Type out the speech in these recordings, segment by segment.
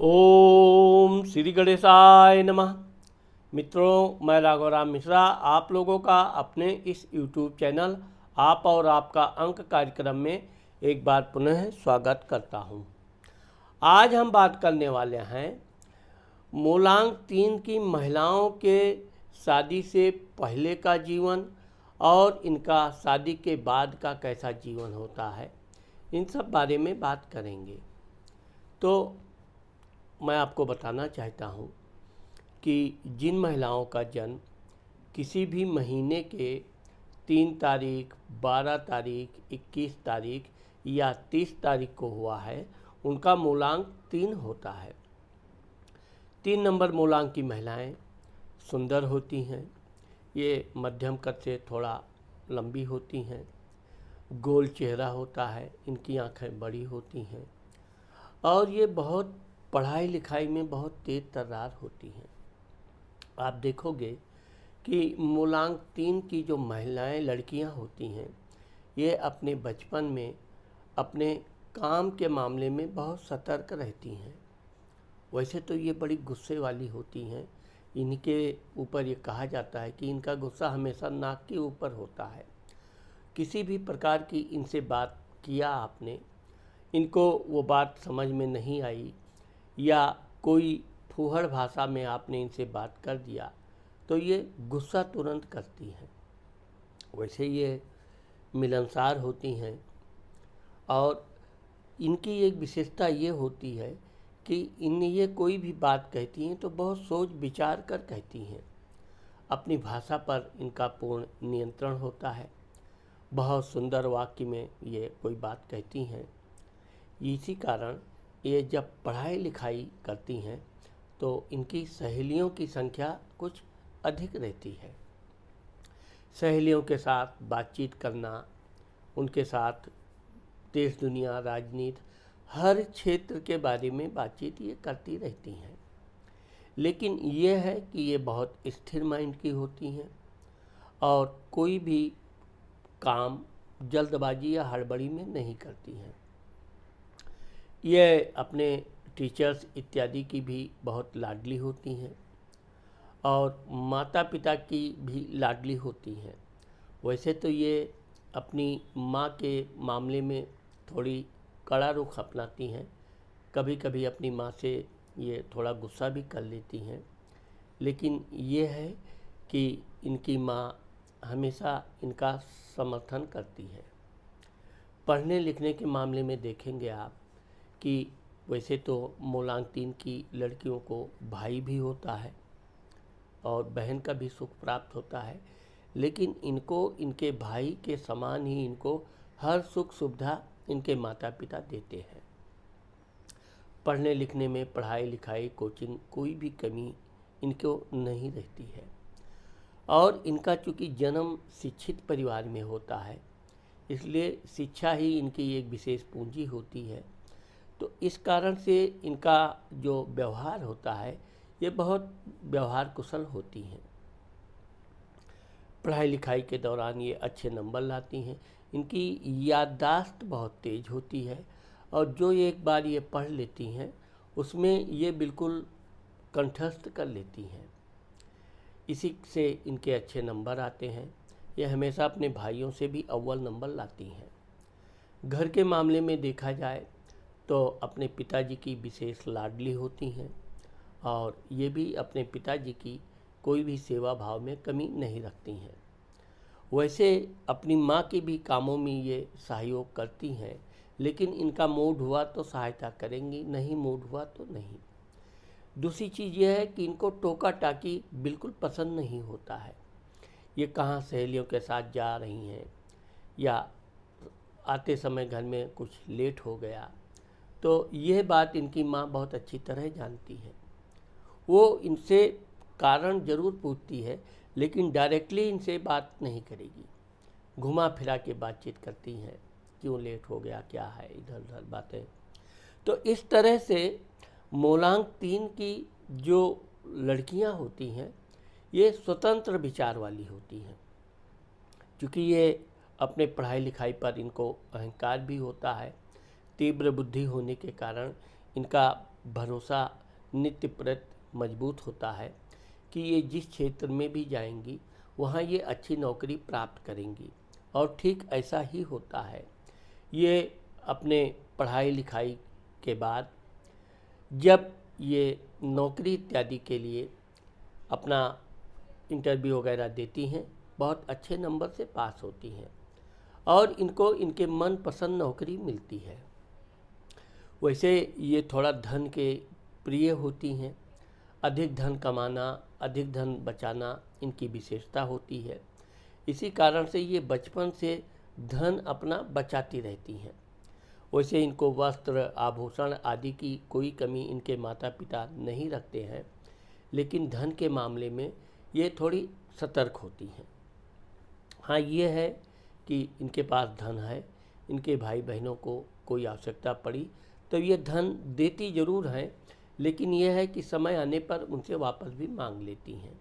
ओम श्री गणेशाय नमः। मित्रों, मैं राघवराम मिश्रा आप लोगों का अपने इस YouTube चैनल आप और आपका अंक कार्यक्रम में एक बार पुनः स्वागत करता हूं। आज हम बात करने वाले हैं मूलांक 3 की महिलाओं के शादी से पहले का जीवन और इनका शादी के बाद का कैसा जीवन होता है, इन सब बारे में बात करेंगे। तो मैं आपको बताना चाहता हूँ कि जिन महिलाओं का जन्म किसी भी महीने के 3 तारीख, 12 तारीख, 21 तारीख या 30 तारीख को हुआ है, उनका मूलांक 3 होता है। 3 नंबर मूलांक की महिलाएं सुंदर होती हैं। ये मध्यम कद से थोड़ा लंबी होती हैं, गोल चेहरा होता है, इनकी आंखें बड़ी होती हैं और ये बहुत पढ़ाई लिखाई में बहुत तेज तर्रार होती हैं। आप देखोगे कि मूलांक 3 की जो महिलाएं, लड़कियां होती हैं, ये अपने बचपन में अपने काम के मामले में बहुत सतर्क रहती हैं। वैसे तो ये बड़ी गुस्से वाली होती हैं। इनके ऊपर ये कहा जाता है कि इनका गुस्सा हमेशा नाक के ऊपर होता है। किसी भी प्रकार की इनसे बात किया आपने, इनको वो बात समझ में नहीं आई या कोई फूहड़ भाषा में आपने इनसे बात कर दिया तो ये गुस्सा तुरंत करती हैं। वैसे ये मिलनसार होती हैं और इनकी एक विशेषता ये होती है कि ये कोई भी बात कहती हैं तो बहुत सोच विचार कर कहती हैं। अपनी भाषा पर इनका पूर्ण नियंत्रण होता है। बहुत सुंदर वाक्य में ये कोई बात कहती हैं। इसी कारण ये जब पढ़ाई लिखाई करती हैं तो इनकी सहेलियों की संख्या कुछ अधिक रहती है। सहेलियों के साथ बातचीत करना, उनके साथ देश दुनिया, राजनीति, हर क्षेत्र के बारे में बातचीत ये करती रहती हैं। लेकिन ये है कि ये बहुत स्थिर माइंड की होती हैं और कोई भी काम जल्दबाजी या हड़बड़ी में नहीं करती हैं। ये अपने टीचर्स इत्यादि की भी बहुत लाडली होती हैं और माता पिता की भी लाडली होती हैं। वैसे तो ये अपनी माँ के मामले में थोड़ी कड़ा रुख अपनाती हैं। कभी कभी अपनी माँ से ये थोड़ा गुस्सा भी कर लेती हैं। लेकिन ये है कि इनकी माँ हमेशा इनका समर्थन करती है। पढ़ने लिखने के मामले में देखेंगे आप कि वैसे तो मूलांक 3 की लड़कियों को भाई भी होता है और बहन का भी सुख प्राप्त होता है, लेकिन इनको इनके भाई के समान ही इनको हर सुख सुविधा इनके माता पिता देते हैं। पढ़ने लिखने में, पढ़ाई लिखाई, कोचिंग, कोई भी कमी इनको नहीं रहती है। और इनका चूँकि जन्म शिक्षित परिवार में होता है, इसलिए शिक्षा ही इनकी एक विशेष पूंजी होती है। तो इस कारण से इनका जो व्यवहार होता है ये बहुत व्यवहार कुशल होती हैं। पढ़ाई लिखाई के दौरान ये अच्छे नंबर लाती हैं। इनकी याददाश्त बहुत तेज होती है और जो एक बार ये पढ़ लेती हैं उसमें ये बिल्कुल कंठस्थ कर लेती हैं। इसी से इनके अच्छे नंबर आते हैं। ये हमेशा अपने भाइयों से भी अव्वल नंबर लाती हैं। घर के मामले में देखा जाए तो अपने पिताजी की विशेष लाडली होती हैं और ये भी अपने पिताजी की कोई भी सेवा भाव में कमी नहीं रखती हैं। वैसे अपनी माँ के भी कामों में ये सहयोग करती हैं, लेकिन इनका मूड हुआ तो सहायता करेंगी, नहीं मूड हुआ तो नहीं। दूसरी चीज़ ये है कि इनको टोका टाकी बिल्कुल पसंद नहीं होता है। ये कहाँ सहेलियों के साथ जा रही हैं या आते समय घर में कुछ लेट हो गया, तो यह बात इनकी माँ बहुत अच्छी तरह जानती है। वो इनसे कारण ज़रूर पूछती है, लेकिन डायरेक्टली इनसे बात नहीं करेगी। घुमा फिरा के बातचीत करती हैं, क्यों लेट हो गया, क्या है, इधर उधर बातें। तो इस तरह से मूलांक 3 की जो लड़कियां होती हैं ये स्वतंत्र विचार वाली होती हैं। क्योंकि ये अपने पढ़ाई लिखाई पर इनको अहंकार भी होता है। तीव्र बुद्धि होने के कारण इनका भरोसा नित्य प्रति मजबूत होता है कि ये जिस क्षेत्र में भी जाएंगी वहाँ ये अच्छी नौकरी प्राप्त करेंगी। और ठीक ऐसा ही होता है। ये अपने पढ़ाई लिखाई के बाद जब ये नौकरी इत्यादि के लिए अपना इंटरव्यू वगैरह देती हैं, बहुत अच्छे नंबर से पास होती हैं और इनको इनके मनपसंद नौकरी मिलती है। वैसे ये थोड़ा धन के प्रिय होती हैं। अधिक धन कमाना, अधिक धन बचाना इनकी विशेषता होती है। इसी कारण से ये बचपन से धन अपना बचाती रहती हैं। वैसे इनको वस्त्र, आभूषण आदि की कोई कमी इनके माता पिता नहीं रखते हैं, लेकिन धन के मामले में ये थोड़ी सतर्क होती हैं। हाँ, ये है कि इनके पास धन है, इनके भाई बहनों को कोई आवश्यकता पड़ी तो ये धन देती ज़रूर हैं, लेकिन यह है कि समय आने पर उनसे वापस भी मांग लेती हैं।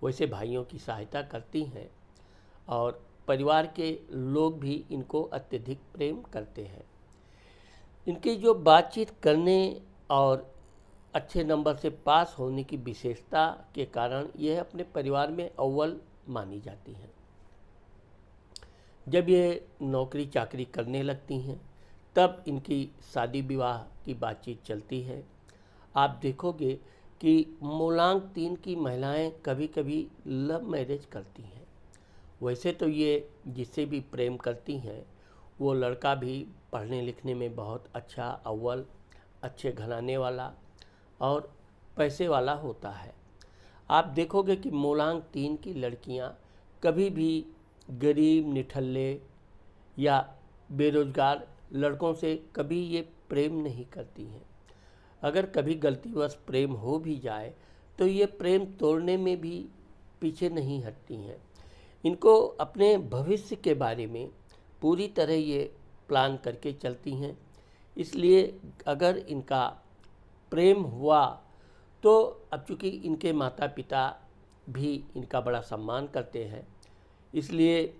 वैसे भाइयों की सहायता करती हैं और परिवार के लोग भी इनको अत्यधिक प्रेम करते हैं। इनकी जो बातचीत करने और अच्छे नंबर से पास होने की विशेषता के कारण यह अपने परिवार में अव्वल मानी जाती हैं। जब ये नौकरी चाकरी करने लगती हैं तब इनकी शादी विवाह की बातचीत चलती है। आप देखोगे कि मूलांक 3 की महिलाएं कभी कभी लव मैरिज करती हैं। वैसे तो ये जिससे भी प्रेम करती हैं वो लड़का भी पढ़ने लिखने में बहुत अच्छा, अव्वल, अच्छे घराने वाला और पैसे वाला होता है। आप देखोगे कि मूलांक 3 की लड़कियां कभी भी गरीब, निठल्ले या बेरोजगार लड़कों से कभी ये प्रेम नहीं करती हैं। अगर कभी गलतीवश प्रेम हो भी जाए तो ये प्रेम तोड़ने में भी पीछे नहीं हटती हैं। इनको अपने भविष्य के बारे में पूरी तरह ये प्लान करके चलती हैं। इसलिए अगर इनका प्रेम हुआ तो अब चूँकि इनके माता पिता भी इनका बड़ा सम्मान करते हैं, इसलिए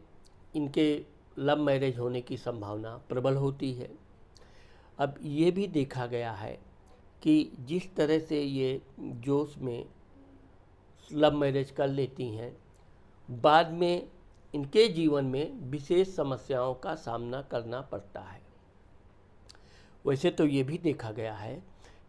इनके लव मैरिज होने की संभावना प्रबल होती है। अब ये भी देखा गया है कि जिस तरह से ये जोश में लव मैरिज कर लेती हैं, बाद में इनके जीवन में विशेष समस्याओं का सामना करना पड़ता है। वैसे तो ये भी देखा गया है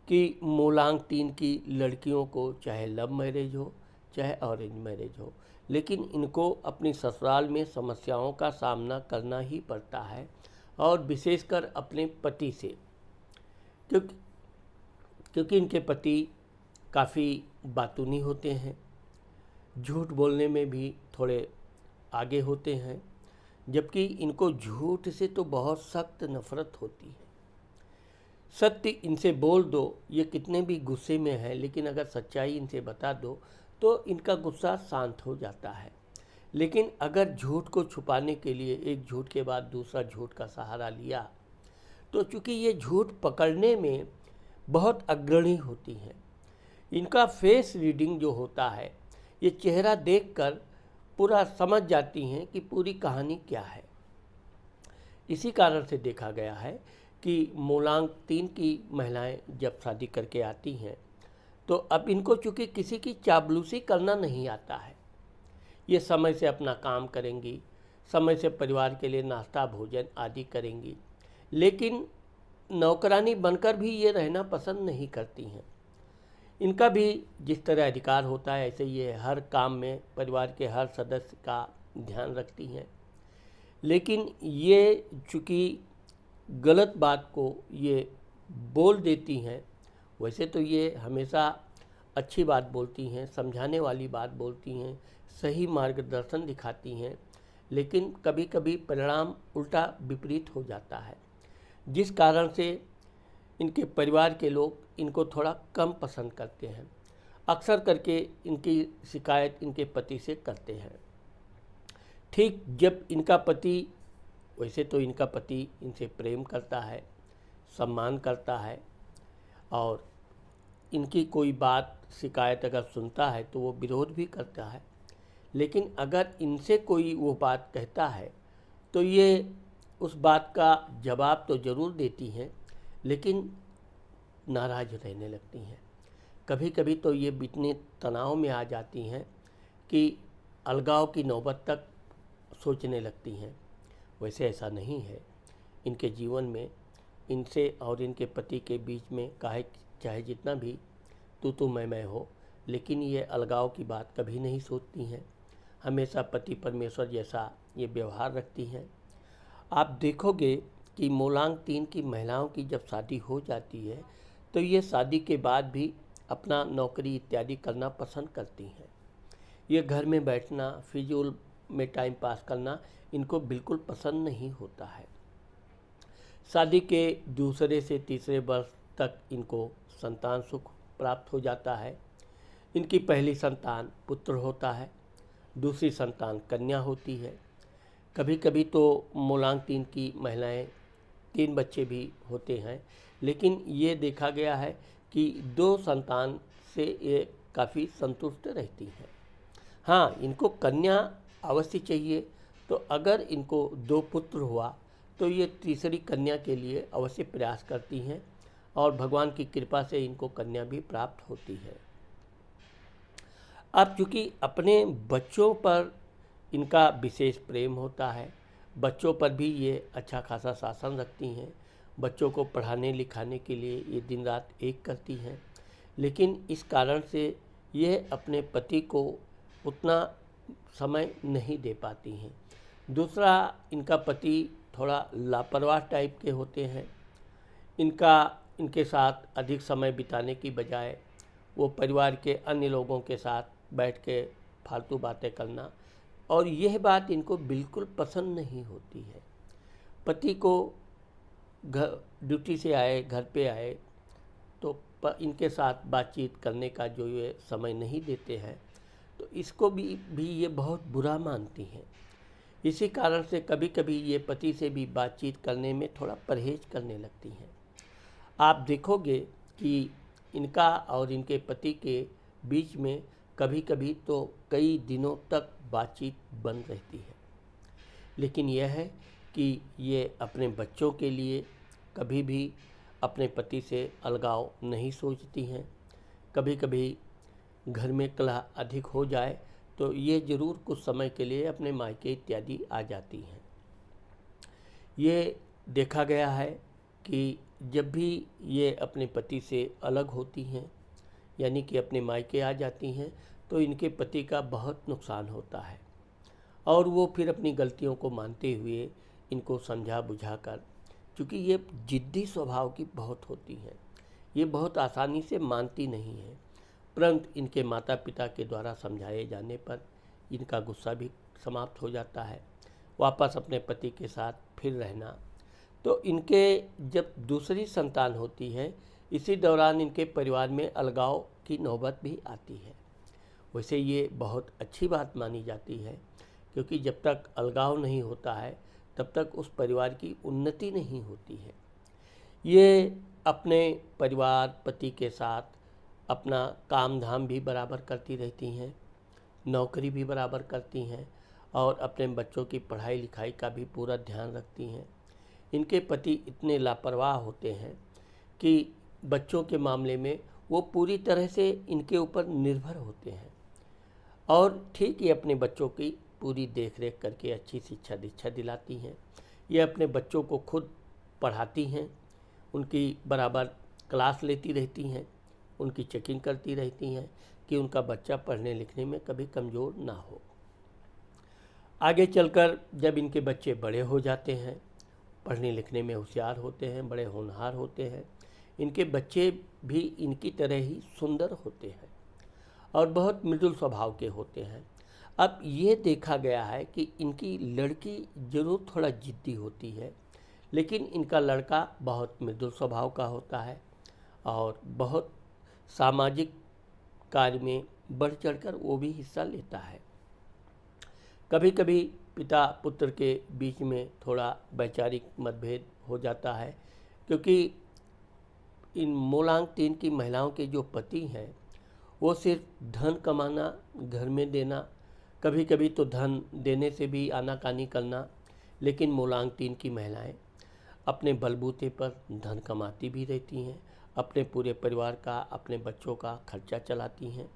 कि मूलांक 3 की लड़कियों को चाहे लव मैरिज हो चाहे ऑरेंज मैरिज हो, लेकिन इनको अपनी ससुराल में समस्याओं का सामना करना ही पड़ता है और विशेषकर अपने पति से, क्योंकि इनके पति काफ़ी बातूनी होते हैं, झूठ बोलने में भी थोड़े आगे होते हैं, जबकि इनको झूठ से तो बहुत सख्त नफरत होती है। सत्य इनसे बोल दो, ये कितने भी गुस्से में हैं, लेकिन अगर सच्चाई इनसे बता दो तो इनका गुस्सा शांत हो जाता है। लेकिन अगर झूठ को छुपाने के लिए एक झूठ के बाद दूसरा झूठ का सहारा लिया तो चूँकि ये झूठ पकड़ने में बहुत अग्रणी होती हैं। इनका फेस रीडिंग जो होता है, ये चेहरा देखकर पूरा समझ जाती हैं कि पूरी कहानी क्या है। इसी कारण से देखा गया है कि मूलांक 3 की महिलाएं जब शादी करके आती हैं तो अब इनको चूँकि किसी की चापलूसी करना नहीं आता है। ये समय से अपना काम करेंगी, समय से परिवार के लिए नाश्ता भोजन आदि करेंगी, लेकिन नौकरानी बनकर भी ये रहना पसंद नहीं करती हैं। इनका भी जिस तरह अधिकार होता है ऐसे ये हर काम में परिवार के हर सदस्य का ध्यान रखती हैं। लेकिन ये चूँकि गलत बात को ये बोल देती हैं, वैसे तो ये हमेशा अच्छी बात बोलती हैं, समझाने वाली बात बोलती हैं, सही मार्गदर्शन दिखाती हैं, लेकिन कभी कभी परिणाम उल्टा विपरीत हो जाता है, जिस कारण से इनके परिवार के लोग इनको थोड़ा कम पसंद करते हैं। अक्सर करके इनकी शिकायत इनके पति से करते हैं। ठीक जब इनका पति, वैसे तो इनका पति इनसे प्रेम करता है, सम्मान करता है और इनकी कोई बात शिकायत अगर सुनता है तो वो विरोध भी करता है, लेकिन अगर इनसे कोई वो बात कहता है तो ये उस बात का जवाब तो ज़रूर देती हैं, लेकिन नाराज़ रहने लगती हैं। कभी कभी तो ये इतने तनाव में आ जाती हैं कि अलगाव की नौबत तक सोचने लगती हैं। वैसे ऐसा नहीं है। इनके जीवन में इनसे और इनके पति के बीच में चाहे जितना भी तू मैं हो, लेकिन ये अलगाव की बात कभी नहीं सोचती हैं। हमेशा पति परमेश्वर जैसा ये व्यवहार रखती हैं। आप देखोगे कि मूलांक 3 की महिलाओं की जब शादी हो जाती है तो ये शादी के बाद भी अपना नौकरी इत्यादि करना पसंद करती हैं। ये घर में बैठना, फिजूल में टाइम पास करना इनको बिल्कुल पसंद नहीं होता है। शादी के दूसरे से तीसरे वर्ष तक इनको संतान सुख प्राप्त हो जाता है। इनकी पहली संतान पुत्र होता है, दूसरी संतान कन्या होती है। कभी कभी तो मूलांक 3 की महिलाएं 3 बच्चे भी होते हैं, लेकिन ये देखा गया है कि 2 संतान से ये काफ़ी संतुष्ट रहती हैं। हाँ, इनको कन्या अवश्य चाहिए, तो अगर इनको 2 पुत्र हुआ तो ये तीसरी कन्या के लिए अवश्य प्रयास करती हैं और भगवान की कृपा से इनको कन्या भी प्राप्त होती है। अब चूँकि अपने बच्चों पर इनका विशेष प्रेम होता है, बच्चों पर भी ये अच्छा खासा शासन रखती हैं। बच्चों को पढ़ाने लिखाने के लिए ये दिन रात एक करती हैं, लेकिन इस कारण से यह अपने पति को उतना समय नहीं दे पाती हैं। दूसरा, इनका पति थोड़ा लापरवाह टाइप के होते हैं। इनके साथ अधिक समय बिताने की बजाय वो परिवार के अन्य लोगों के साथ बैठ के फालतू बातें करना, और यह बात इनको बिल्कुल पसंद नहीं होती है। पति को घर ड्यूटी से आए, घर पे आए तो इनके साथ बातचीत करने का जो ये समय नहीं देते हैं, तो इसको भी ये बहुत बुरा मानती हैं। इसी कारण से कभी कभी ये पति से भी बातचीत करने में थोड़ा परहेज करने लगती हैं। आप देखोगे कि इनका और इनके पति के बीच में कभी कभी तो कई दिनों तक बातचीत बंद रहती है, लेकिन यह है कि ये अपने बच्चों के लिए कभी भी अपने पति से अलगाव नहीं सोचती हैं। कभी कभी घर में कलह अधिक हो जाए तो ये ज़रूर कुछ समय के लिए अपने मायके इत्यादि आ जाती हैं। ये देखा गया है कि जब भी ये अपने पति से अलग होती हैं, यानी कि अपने मायके आ जाती हैं, तो इनके पति का बहुत नुकसान होता है और वो फिर अपनी गलतियों को मानते हुए इनको समझा बुझा कर, क्योंकि ये जिद्दी स्वभाव की बहुत होती हैं, ये बहुत आसानी से मानती नहीं हैं, परंतु इनके माता पिता के द्वारा समझाए जाने पर इनका गुस्सा भी समाप्त हो जाता है। वापस अपने पति के साथ फिर रहना। तो इनके जब दूसरी संतान होती है, इसी दौरान इनके परिवार में अलगाव की नौबत भी आती है। वैसे ये बहुत अच्छी बात मानी जाती है, क्योंकि जब तक अलगाव नहीं होता है तब तक उस परिवार की उन्नति नहीं होती है। ये अपने परिवार पति के साथ अपना काम धाम भी बराबर करती रहती हैं, नौकरी भी बराबर करती हैं और अपने बच्चों की पढ़ाई लिखाई का भी पूरा ध्यान रखती हैं। इनके पति इतने लापरवाह होते हैं कि बच्चों के मामले में वो पूरी तरह से इनके ऊपर निर्भर होते हैं और ठीक ये अपने बच्चों की पूरी देखरेख करके अच्छी शिक्षा दीक्षा दिलाती हैं। ये अपने बच्चों को खुद पढ़ाती हैं, उनकी बराबर क्लास लेती रहती हैं, उनकी चेकिंग करती रहती हैं कि उनका बच्चा पढ़ने लिखने में कभी कमज़ोर ना हो। आगे चलकर जब इनके बच्चे बड़े हो जाते हैं, पढ़ने लिखने में होशियार होते हैं, बड़े होनहार होते हैं, इनके बच्चे भी इनकी तरह ही सुंदर होते हैं और बहुत मृदुल स्वभाव के होते हैं। अब ये देखा गया है कि इनकी लड़की ज़रूर थोड़ा जिद्दी होती है, लेकिन इनका लड़का बहुत मृदुल स्वभाव का होता है और बहुत सामाजिक कार्य में बढ़ चढ़कर वो भी हिस्सा लेता है। कभी कभी पिता पुत्र के बीच में थोड़ा वैचारिक मतभेद हो जाता है, क्योंकि इन मूलांक 3 की महिलाओं के जो पति हैं वो सिर्फ धन कमाना, घर में देना, कभी कभी तो धन देने से भी आनाकानी करना, लेकिन मूलांक 3 की महिलाएं अपने बलबूते पर धन कमाती भी रहती हैं अपने पूरे परिवार का, अपने बच्चों का खर्चा चलाती हैं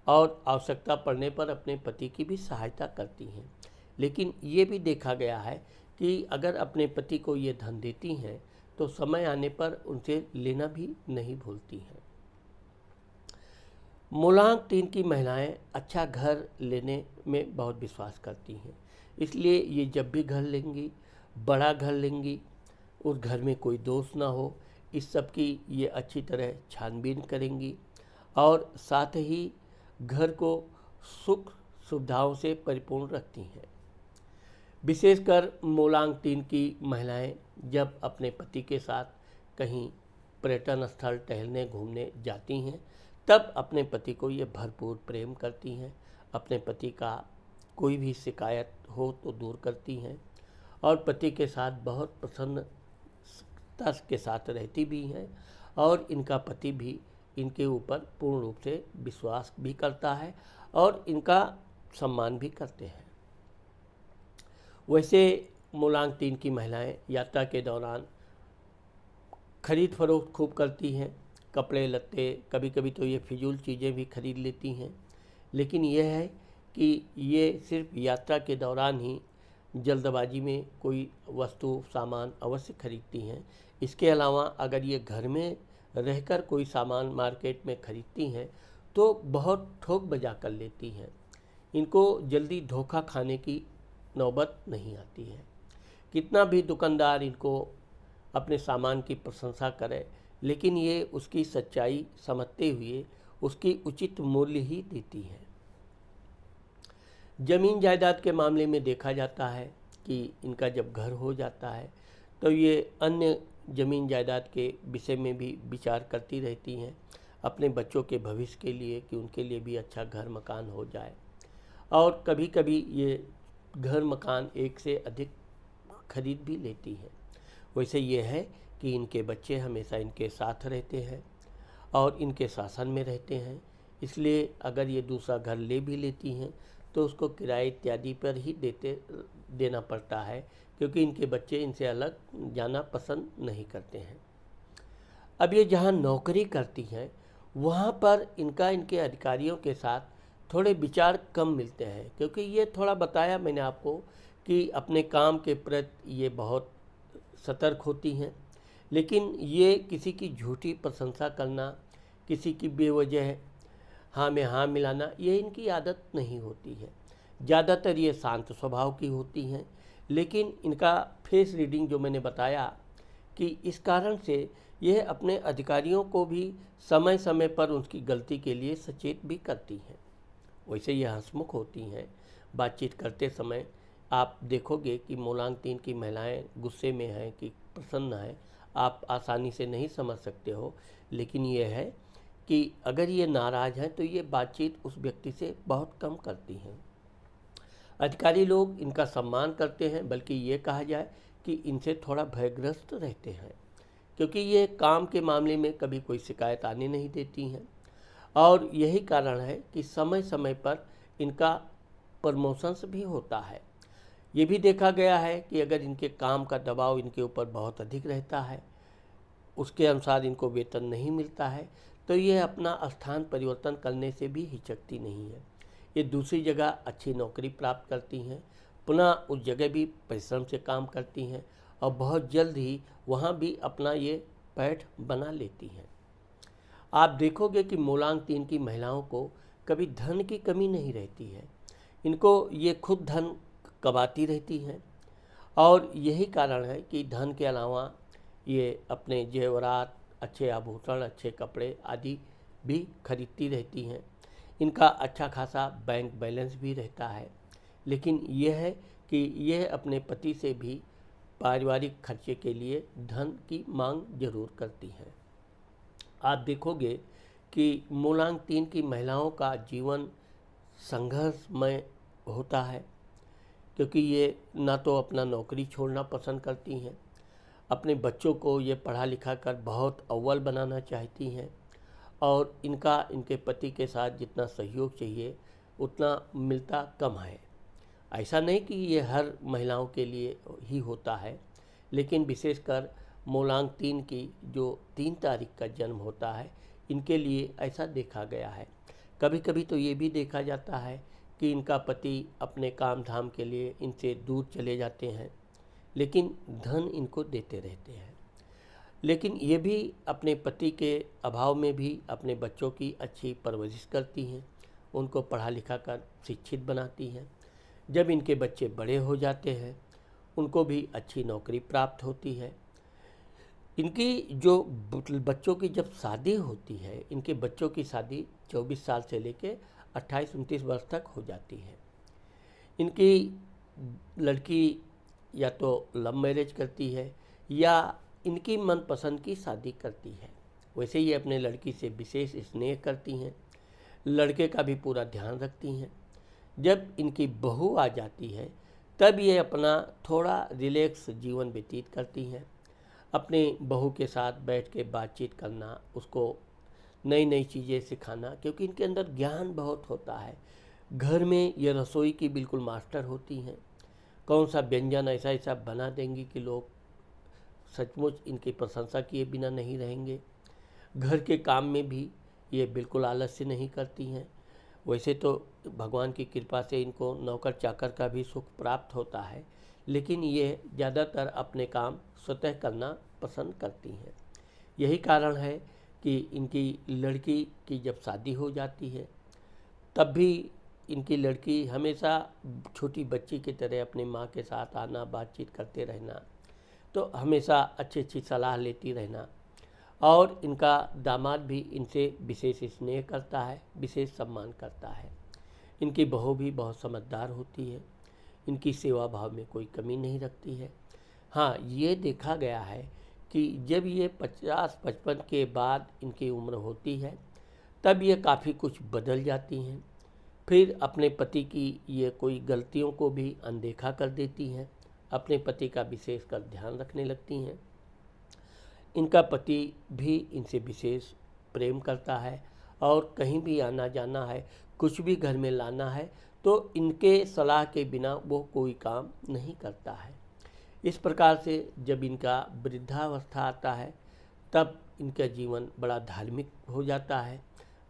और आवश्यकता पड़ने पर अपने पति की भी सहायता करती हैं। लेकिन ये भी देखा गया है कि अगर अपने पति को ये धन देती हैं तो समय आने पर उनसे लेना भी नहीं भूलती हैं। मूलांक 3 की महिलाएं अच्छा घर लेने में बहुत विश्वास करती हैं, इसलिए ये जब भी घर लेंगी, बड़ा घर लेंगी, उस घर में कोई दोष ना हो, इस सब की ये अच्छी तरह छानबीन करेंगी और साथ ही घर को सुख सुविधाओं से परिपूर्ण रखती हैं। विशेषकर मूलांक 3 की महिलाएं जब अपने पति के साथ कहीं पर्यटन स्थल टहलने घूमने जाती हैं तब अपने पति को ये भरपूर प्रेम करती हैं, अपने पति का कोई भी शिकायत हो तो दूर करती हैं और पति के साथ बहुत प्रसन्नता के साथ रहती भी हैं और इनका पति भी इनके ऊपर पूर्ण रूप से विश्वास भी करता है और इनका सम्मान भी करते हैं। वैसे मूलांक 3 की महिलाएं यात्रा के दौरान खरीद फरोख्त खूब करती हैं, कपड़े लत्ते, कभी कभी तो ये फिजूल चीज़ें भी खरीद लेती हैं। लेकिन यह है कि ये सिर्फ यात्रा के दौरान ही जल्दबाजी में कोई वस्तु सामान अवश्य खरीदती हैं। इसके अलावा अगर ये घर में रहकर कोई सामान मार्केट में खरीदती हैं तो बहुत ठोक बजा कर लेती हैं। इनको जल्दी धोखा खाने की नौबत नहीं आती है। कितना भी दुकानदार इनको अपने सामान की प्रशंसा करे, लेकिन ये उसकी सच्चाई समझते हुए उसकी उचित मूल्य ही देती है। ज़मीन जायदाद के मामले में देखा जाता है कि इनका जब घर हो जाता है तो ये अन्य ज़मीन जायदाद के विषय में भी विचार करती रहती हैं, अपने बच्चों के भविष्य के लिए कि उनके लिए भी अच्छा घर मकान हो जाए। और कभी कभी ये घर मकान एक से अधिक खरीद भी लेती हैं। वैसे ये है कि इनके बच्चे हमेशा इनके साथ रहते हैं और इनके शासन में रहते हैं, इसलिए अगर ये दूसरा घर ले भी लेती हैं तो उसको किराए इत्यादि पर ही देना पड़ता है, क्योंकि इनके बच्चे इनसे अलग जाना पसंद नहीं करते हैं। अब ये जहाँ नौकरी करती हैं वहाँ पर इनके अधिकारियों के साथ थोड़े विचार कम मिलते हैं, क्योंकि ये थोड़ा बताया मैंने आपको कि अपने काम के प्रति ये बहुत सतर्क होती हैं। लेकिन ये किसी की झूठी प्रशंसा करना, किसी की बेवजह हाँ में हाँ मिलाना, ये इनकी आदत नहीं होती है। ज़्यादातर ये शांत स्वभाव की होती हैं, लेकिन इनका फेस रीडिंग जो मैंने बताया कि इस कारण से यह अपने अधिकारियों को भी समय समय पर उनकी गलती के लिए सचेत भी करती हैं। वैसे ये हंसमुख होती हैं। बातचीत करते समय आप देखोगे कि मूलांक 3 की महिलाएं गुस्से में हैं कि प्रसन्न हैं, आप आसानी से नहीं समझ सकते हो। लेकिन ये है कि अगर ये नाराज़ हैं तो ये बातचीत उस व्यक्ति से बहुत कम करती हैं। अधिकारी लोग इनका सम्मान करते हैं, बल्कि ये कहा जाए कि इनसे थोड़ा भयग्रस्त रहते हैं, क्योंकि ये काम के मामले में कभी कोई शिकायत आने नहीं देती हैं और यही कारण है कि समय समय पर इनका प्रमोशंस भी होता है। ये भी देखा गया है कि अगर इनके काम का दबाव इनके ऊपर बहुत अधिक रहता है, उसके अनुसार इनको वेतन नहीं मिलता है, तो ये अपना स्थान परिवर्तन करने से भी हिचकती नहीं है। ये दूसरी जगह अच्छी नौकरी प्राप्त करती हैं, पुनः उस जगह भी परिश्रम से काम करती हैं और बहुत जल्द ही वहाँ भी अपना ये पैठ बना लेती हैं। आप देखोगे कि मूलांक 3 की महिलाओं को कभी धन की कमी नहीं रहती है। इनको ये खुद धन कमाती रहती हैं और यही कारण है कि धन के अलावा ये अपने जेवरात, अच्छे आभूषण, अच्छे कपड़े आदि भी खरीदती रहती हैं। इनका अच्छा खासा बैंक बैलेंस भी रहता है। लेकिन यह है कि यह अपने पति से भी पारिवारिक खर्चे के लिए धन की मांग जरूर करती हैं। आप देखोगे कि मूलांक 3 की महिलाओं का जीवन संघर्षमय होता है, क्योंकि ये ना तो अपना नौकरी छोड़ना पसंद करती हैं, अपने बच्चों को ये पढ़ा लिखा कर बहुत अव्वल बनाना चाहती हैं और इनके पति के साथ जितना सहयोग चाहिए उतना मिलता कम है। ऐसा नहीं कि ये हर महिलाओं के लिए ही होता है, लेकिन विशेषकर मूलांक 3 की जो 3 तारीख का जन्म होता है, इनके लिए ऐसा देखा गया है। कभी कभी तो ये भी देखा जाता है कि इनका पति अपने काम धाम के लिए इनसे दूर चले जाते हैं, लेकिन धन इनको देते रहते हैं। लेकिन ये भी अपने पति के अभाव में भी अपने बच्चों की अच्छी परवरिश करती हैं, उनको पढ़ा लिखा कर शिक्षित बनाती हैं। जब इनके बच्चे बड़े हो जाते हैं, उनको भी अच्छी नौकरी प्राप्त होती है। इनकी जो बच्चों की जब शादी होती है, इनके बच्चों की शादी 24 साल से लेके 28-29 वर्ष तक हो जाती है। इनकी लड़की या तो लव मैरिज करती है या इनकी मनपसंद की शादी करती है। वैसे ये अपने लड़की से विशेष स्नेह करती हैं, लड़के का भी पूरा ध्यान रखती हैं। जब इनकी बहू आ जाती है, तब ये अपना थोड़ा रिलैक्स जीवन व्यतीत करती हैं। अपने बहू के साथ बैठ के बातचीत करना, उसको नई नई चीज़ें सिखाना, क्योंकि इनके अंदर ज्ञान बहुत होता है। घर में ये रसोई की बिल्कुल मास्टर होती हैं। कौन सा व्यंजन ऐसा ऐसा बना देंगी कि लोग सचमुच इनकी प्रशंसा किए बिना नहीं रहेंगे। घर के काम में भी ये बिल्कुल आलस्य नहीं करती हैं। वैसे तो भगवान की कृपा से इनको नौकर चाकर का भी सुख प्राप्त होता है, लेकिन ये ज़्यादातर अपने काम स्वतः करना पसंद करती हैं। यही कारण है कि इनकी लड़की की जब शादी हो जाती है, तब भी इनकी लड़की हमेशा छोटी बच्ची की तरह अपनी माँ के साथ आना, बातचीत करते रहना, तो हमेशा अच्छी अच्छी सलाह लेती रहना। और इनका दामाद भी इनसे विशेष स्नेह करता है, विशेष सम्मान करता है। इनकी बहू भी बहुत समझदार होती है, इनकी सेवा भाव में कोई कमी नहीं रखती है। हाँ, ये देखा गया है कि जब ये 50-55 के बाद इनकी उम्र होती है, तब ये काफ़ी कुछ बदल जाती हैं। फिर अपने पति की ये कोई गलतियों को भी अनदेखा कर देती हैं, अपने पति का विशेषकर ध्यान रखने लगती हैं। इनका पति भी इनसे विशेष प्रेम करता है और कहीं भी आना जाना है, कुछ भी घर में लाना है, तो इनके सलाह के बिना वो कोई काम नहीं करता है। इस प्रकार से जब इनका वृद्धावस्था आता है, तब इनका जीवन बड़ा धार्मिक हो जाता है।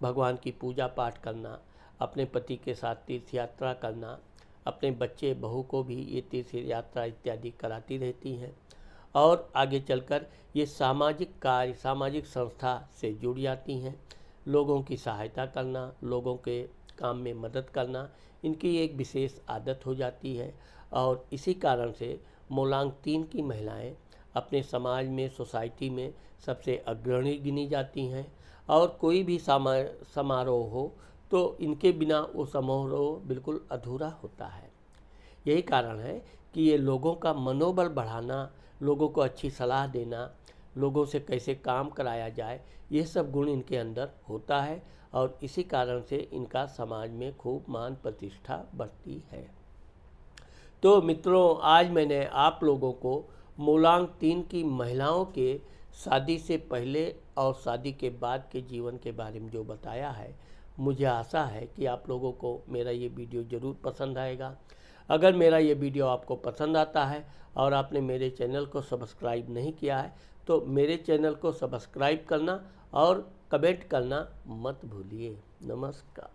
भगवान की पूजा पाठ करना, अपने पति के साथ तीर्थ यात्रा करना, अपने बच्चे बहू को भी ये तीर्थ यात्रा इत्यादि कराती रहती हैं। और आगे चलकर ये सामाजिक कार्य, सामाजिक संस्था से जुड़ जाती हैं। लोगों की सहायता करना, लोगों के काम में मदद करना इनकी एक विशेष आदत हो जाती है। और इसी कारण से मूलांक 3 की महिलाएं अपने समाज में, सोसाइटी में सबसे अग्रणी गिनी जाती हैं। और कोई भी समारोह हो तो इनके बिना वो समारोह बिल्कुल अधूरा होता है। यही कारण है कि ये लोगों का मनोबल बढ़ाना, लोगों को अच्छी सलाह देना, लोगों से कैसे काम कराया जाए, ये सब गुण इनके अंदर होता है। और इसी कारण से इनका समाज में खूब मान प्रतिष्ठा बढ़ती है। तो मित्रों, आज मैंने आप लोगों को मूलांक 3 की महिलाओं के शादी से पहले और शादी के बाद के जीवन के बारे में जो बताया है, मुझे आशा है कि आप लोगों को मेरा ये वीडियो ज़रूर पसंद आएगा। अगर मेरा ये वीडियो आपको पसंद आता है और आपने मेरे चैनल को सब्सक्राइब नहीं किया है, तो मेरे चैनल को सब्सक्राइब करना और कमेंट करना मत भूलिए। नमस्कार।